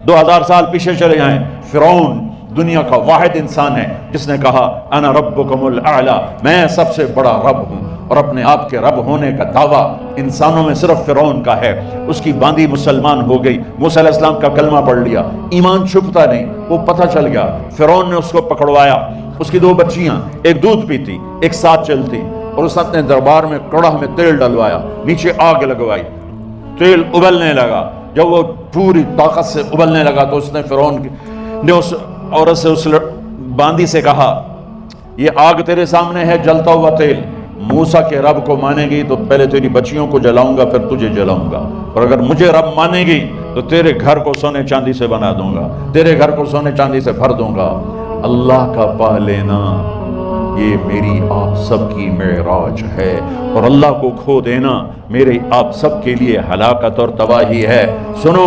2000 سال پیچھے چلے جائیں، فرعون دنیا کا واحد انسان ہے جس نے کہا انا ربکم الاعلی، میں سب سے بڑا رب ہوں، اور اپنے آپ کے رب ہونے کا دعویٰ انسانوں میں صرف فرعون کا ہے۔ اس کی باندھی مسلمان ہو گئی، موسیٰ علیہ السلام کا کلمہ پڑھ لیا، ایمان چھپتا نہیں، وہ پتہ چل گیا۔ فرعون نے اس کو پکڑوایا، اس کی 2 بچیاں، ایک دودھ پیتی ایک ساتھ چلتی، اور اس نے اپنے دربار میں کڑاہ میں تیل ڈلوایا، نیچے آگ لگوائی، تیل ابلنے لگا۔ جب وہ پوری طاقت سے ابلنے لگا تو اس نے فرعون نے اس عورت سے، اس باندی سے کہا یہ آگ تیرے سامنے ہے، جلتا ہوا تیل، موسیٰ کے رب کو مانے گی تو پہلے تیری بچیوں کو جلاؤں گا، پھر تجھے جلاؤں گا، اور اگر مجھے رب مانے گی تو تیرے گھر کو سونے چاندی سے بنا دوں گا، تیرے گھر کو سونے چاندی سے بھر دوں گا۔ اللہ کا پا لینا یہ میری آپ سب کی معراج ہے، اور اللہ کو کھو دینا میرے آپ سب کے لیے ہلاکت اور تباہی ہے۔ سنو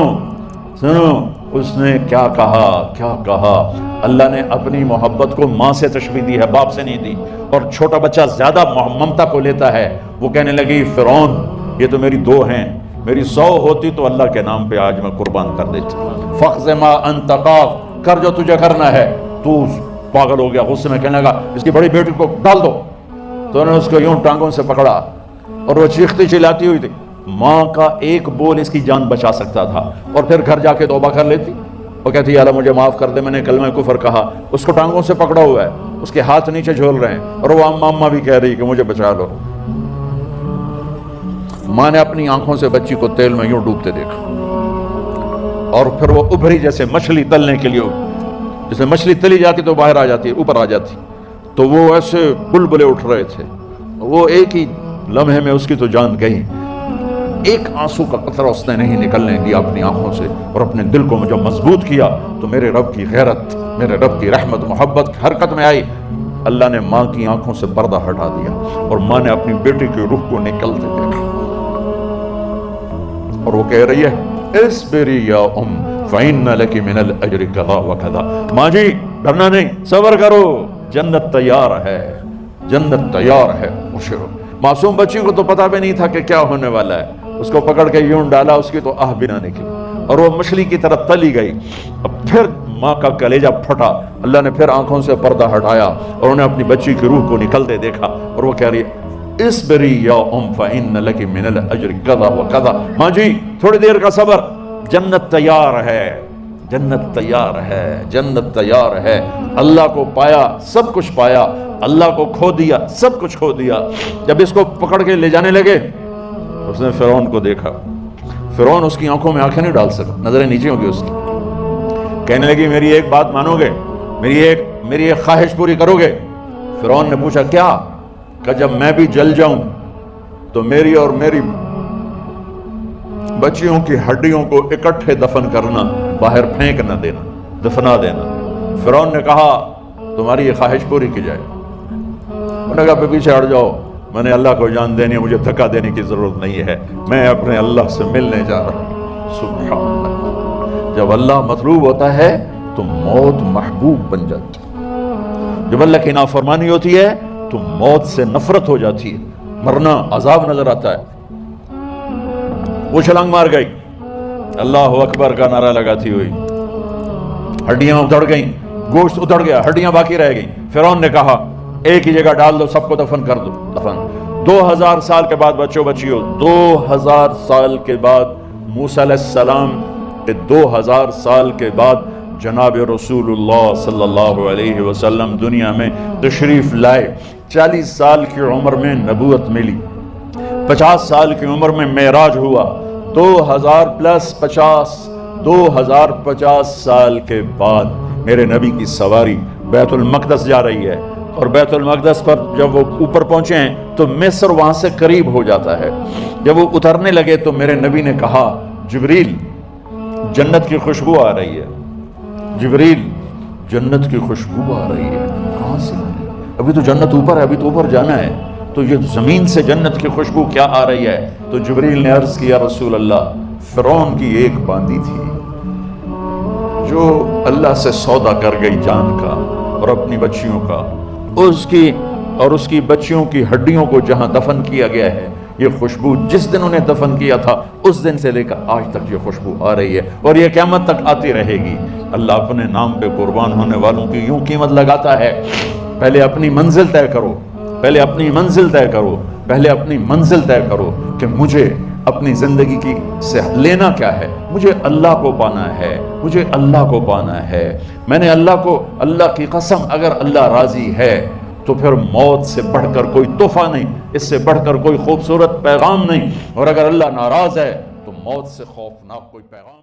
سنو، اس نے کیا کہا۔ اللہ نے اپنی محبت کو ماں سے تشبیہ دی ہے، باپ سے نہیں دی، اور چھوٹا بچہ زیادہ ممتا کو لیتا ہے۔ وہ کہنے لگی فرعون یہ تو میری 2 ہیں، میری 100 ہوتی تو اللہ کے نام پہ آج میں قربان کر دیتی۔ فَاقْضِ مَا أَنْتَ قَاضٍ، کر جو تجھے کرنا ہے۔ تو پاگل ہو گیا، غصے میں کہنے لگا اس کی بڑی بیٹی کو ڈال دو۔ تو انہوں نے اس کو یوں ٹانگوں سے پکڑا، اور وہ چیختی چلاتی ہوئی تھی۔ ماں کا ایک بول اس کی جان بچا سکتا تھا، اور پھر گھر جا کے توبہ کر لیتی، وہ کہتی یا اللہ مجھے معاف کر دے، میں نے کلمہ کفر کہا۔ اس کو ٹانگوں سے پکڑا ہوا ہے، اس کے ہاتھ نیچے جھول رہے ہیں، اور وہ اماں بھی کہہ رہی کہ مجھے بچا لو۔ ماں نے اپنی آنکھوں سے بچی کو تیل میں یوں ڈوبتے دیکھا، اور پھر وہ ابھری جیسے مچھلی تلنے کے لیے، جیسے مچھلی تلی جاتی تو باہر آ جاتی، اوپر آ جاتی، تو وہ ایسے بلبلے اٹھ رہے تھے۔ وہ ایک ہی لمحے میں اس کی تو جان گئی، ایک آنسو کا قطرہ اس نے نہیں نکلنے دیا اپنی آنکھوں سے، اور اپنے دل کو جب مضبوط کیا تو میرے رب کی غیرت، میرے رب کی رحمت محبت حرکت میں آئی۔ اللہ نے ماں کی آنکھوں سے پردہ ہٹا دیا، اور ماں نے اپنی بیٹی کی روح کو نکلتے دیکھا، اور وہ کہہ رہی ہے اصبری یا ام فإن لك من الأجر كذا وكذا، ماں جی ڈرنا نہیں، صبر کرو، جنت تیار ہے، جنت تیار ہے۔ معصوم بچی کو تو پتہ بھی نہیں تھا کہ کیا ہونے والا ہے، اس کو پکڑ کے یوں ڈالا، اس کی تو آہ بھی نہ نکلی، اور وہ مچھلی کی طرح تلی گئی۔ اب پھر ماں کا کلیجہ پھٹا، اللہ نے پھر آنکھوں سے پردہ ہٹایا، اور انہیں اپنی بچی کی روح کو نکلتے دیکھا، اور وہ کہہ رہی ہے اصبری یا ام فإن لك من الأجر كذا وكذا، ماں جی تھوڑی دیر کا صبر، جنت تیار ہے، جنت تیار ہے، جنت تیار ہے۔ اللہ کو پایا سب کچھ پایا، اللہ کو کھو دیا سب کچھ کھو دیا۔ جب اس کو پکڑ کے لے جانے لگے، اس نے فرعون کو دیکھا، فرعون اس کی آنکھوں میں آنکھیں نہیں ڈال سکا، نظریں نیچے ہوگی اس کی۔ کہنے لگی میری ایک بات مانو گے، میری ایک خواہش پوری کرو گے؟ فرعون نے پوچھا کیا؟ کہ جب میں بھی جل جاؤں تو میری اور میری بچیوں کی ہڈیوں کو اکٹھے دفن کرنا، باہر پھینک نہ دینا، دفنا دینا۔ فرعون نے کہا تمہاری یہ خواہش پوری کی جائے۔ انہوں نے کہا پیچھے ہٹ جاؤ، میں نے اللہ کو جان دینی ہے، مجھے دھکا دینے کی ضرورت نہیں ہے، میں اپنے اللہ سے ملنے جا رہا ہوں۔ سبحان اللہ، جب اللہ مطلوب ہوتا ہے تو موت محبوب بن جاتی ہے، جب اللہ کی نافرمانی ہوتی ہے تو موت سے نفرت ہو جاتی ہے، مرنا عذاب نظر آتا ہے۔ وہ چھلانگ مار گئی، اللہ اکبر کا نعرہ لگاتی ہوئی، ہڈیاں اتڑ گئیں، گوشت اتڑ گیا، ہڈیاں باقی رہ گئیں۔ فرعون نے کہا ایک ہی جگہ ڈال دو، سب کو دفن کر دو، دفن۔ 2000 سال کے بعد بچیوں 2000 سال کے بعد موسیٰ علیہ السلام 2000 سال کے بعد جناب رسول اللہ صلی اللہ علیہ وسلم دنیا میں تشریف لائے۔ 40 سال کی عمر میں نبوت ملی، 50 سال کی عمر میں معراج ہوا، 2050 سال کے بعد میرے نبی کی سواری بیت المقدس جا رہی ہے، اور بیت المقدس پر جب وہ اوپر پہنچے ہیں تو مصر وہاں سے قریب ہو جاتا ہے۔ جب وہ اترنے لگے تو میرے نبی نے کہا جبریل جنت کی خوشبو آ رہی ہے، جبریل جنت کی خوشبو آ رہی ہے، کہاں سے؟ ابھی تو جنت اوپر ہے، ابھی تو اوپر جانا ہے، تو یہ زمین سے جنت کی خوشبو کیا آ رہی ہے؟ تو جبریل نے عرض کیا رسول اللہ فرعون کی ایک باندی تھی جو اللہ سے سودا کر گئی جان کا اور اپنی بچیوں کا، اس کی بچیوں کی ہڈیوں کو جہاں دفن کیا گیا ہے یہ خوشبو جس دن انہیں دفن کیا تھا اس دن سے لے کر آج تک یہ خوشبو آ رہی ہے اور یہ قیامت تک آتی رہے گی۔ اللہ اپنے نام پہ قربان ہونے والوں کی یوں قیمت لگاتا ہے، پہلے اپنی منزل طے کرو، پہلے اپنی منزل طے کرو، پہلے اپنی منزل طے کرو کہ مجھے اپنی زندگی کی سے لینا کیا ہے۔ مجھے اللہ کو پانا ہے، مجھے اللہ کو پانا ہے۔ میں نے اللہ کی قسم، اگر اللہ راضی ہے تو پھر موت سے بڑھ کر کوئی تحفہ نہیں، اس سے بڑھ کر کوئی خوبصورت پیغام نہیں، اور اگر اللہ ناراض ہے تو موت سے خوفناک کوئی پیغام